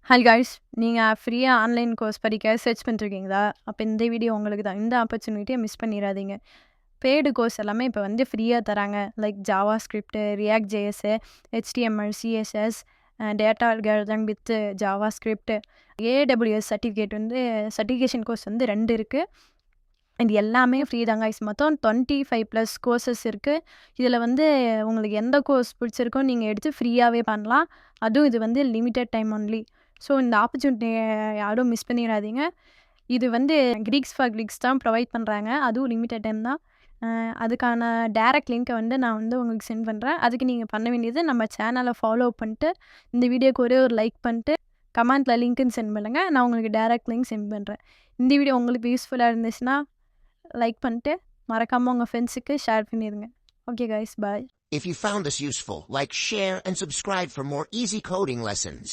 Hi guys, நீங்கள் ஃப்ரீயாக online course படிக்க சர்ச் பண்ணிருக்கீங்களா? அப்போ இந்த வீடியோ உங்களுக்கு தான். இந்த ஆப்பர்ச்சுனிட்டியை மிஸ் பண்ணிடாதீங்க. பெய்டு கோர்ஸ் எல்லாமே இப்போ வந்து ஃப்ரீயாக தராங்க. Like Java script, react JS, HTML, CSS, data algorithm with Java script, AWS certificate வந்து சர்டிஃபிகேஷன் கோர்ஸ் வந்து 2 இருக்குது. இது எல்லாமே ஃப்ரீ தான் காய்ஸ். மொத்தம் 25+ கோர்சஸ் இருக்குது. இதில் வந்து உங்களுக்கு எந்த கோர்ஸ் பிடிச்சிருக்கோ நீங்கள் எடுத்து ஃப்ரீயாகவே பண்ணலாம். அதுவும் இது வந்து லிமிட்டட் டைம் ஒன்லி. ஸோ இந்த ஆப்பர்ச்சுனிட்டியை யாரும் மிஸ் பண்ணிடாதீங்க. இது வந்து கிரீக்ஸ் ஃபார் கிரீக்ஸ் தான் ப்ரொவைட் பண்ணுறாங்க. அதுவும் லிமிட்டட் டைம் தான். அதுக்கான டேரக்ட் லிங்க்கை வந்து நான் வந்து உங்களுக்கு சென்ட் பண்ணுறேன். அதுக்கு நீங்கள் பண்ண வேண்டியது நம்ம சேனலை ஃபாலோ பண்ணிட்டு இந்த வீடியோக்கு ஒரே ஒரு லைக் பண்ணிட்டு கமெண்ட்டில் லிங்க்குன்னு சென்ட் பண்ணுங்கள். நான் உங்களுக்கு டேரக்ட் லிங்க் சென்ட் பண்ணுறேன். இந்த வீடியோ உங்களுக்கு யூஸ்ஃபுல்லாக இருந்துச்சுன்னா லைக் பண்ணிட்டு மறக்காமல் உங்கள் ஃப்ரெண்ட்ஸுக்கு ஷேர் பண்ணிடுங்க. Okay guys, bye. If you found this useful, like, share, and subscribe for more easy coding lessons.